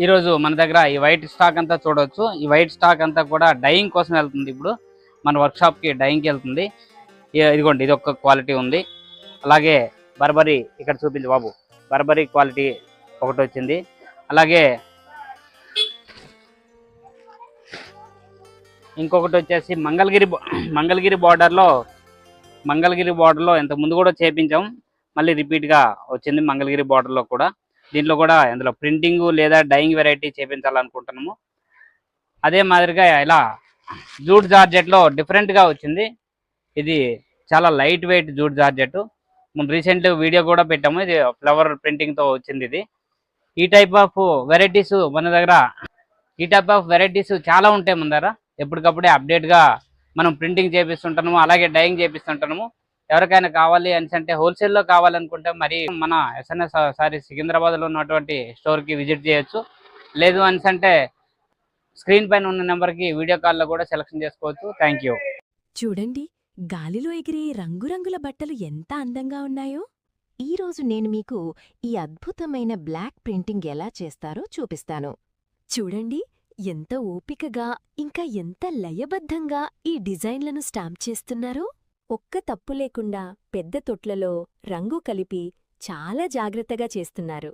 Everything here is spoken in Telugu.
ఈరోజు మన దగ్గర ఈ వైట్ స్టాక్ అంతా చూడవచ్చు. ఈ వైట్ స్టాక్ అంతా కూడా డైయింగ్ కోసం వెళ్తుంది. ఇప్పుడు మన వర్క్షాప్కి డైయింగ్కి వెళ్తుంది. ఇదిగోండి, ఇది ఒక క్వాలిటీ ఉంది. అలాగే బర్బరీ ఇక్కడ చూపింది బాబు, బర్బరీ క్వాలిటీ ఒకటి వచ్చింది. అలాగే ఇంకొకటి వచ్చేసి మంగళగిరి బార్డర్లో ఇంత ముందు కూడా చేపించాం, మళ్ళీ రిపీట్గా వచ్చింది మంగళగిరి బార్డర్లో కూడా. దీంట్లో కూడా ఇందులో ప్రింటింగ్ లేదా డైయింగ్ వెరైటీ చేపించాలనుకుంటున్నాము. అదే మాదిరిగా ఇలా జూట్ జార్జెట్లో డిఫరెంట్గా వచ్చింది. ఇది చాలా లైట్ వెయిట్ జూట్ జార్జెట్. మనం రీసెంట్ వీడియో కూడా పెట్టాము. ఇది ఫ్లవర్ ప్రింటింగ్తో వచ్చింది. ఇది ఈ టైప్ ఆఫ్ వెరైటీస్ మన దగ్గర చాలా ఉంటాయి మన దగ్గర. ఎప్పటికప్పుడే అప్డేట్గా మనం ప్రింటింగ్ చేపిస్తుంటాము, అలాగే డైయింగ్ చేపిస్తుంటాము. ఎవరికైనా కావాలి అని అంటే హోల్సేల్లో కావాలనుకుంటే మరి మన ఎస్ఎన్ఎస్ సారీస్ సికింద్రాబాద్లో ఉన్నటువంటి స్టోర్కి విజిట్ చేయొచ్చు. లేదు అని అంటే స్క్రీన్ పైన ఉన్న నెంబర్కి వీడియో కాల్లో కూడా సెలెక్షన్ చేసుకోవచ్చు. Thank you. చూడండి, గాలిలో ఎగిరే రంగురంగుల బట్టలు ఎంత అందంగా ఉన్నాయో. ఈరోజు నేను మీకు ఈ అద్భుతమైన బ్లాక్ ప్రింటింగ్ ఎలా చేస్తారో చూపిస్తాను. చూడండి, ఎంత ఓపికగా ఇంకా ఎంత లయబద్ధంగా ఈ డిజైన్లను స్టాంప్ చేస్తున్నారో. ఒక్క తప్పు లేకుండా పెద్ద తొట్లలో రంగు కలిపి చాలా జాగ్రత్తగా చేస్తున్నారు.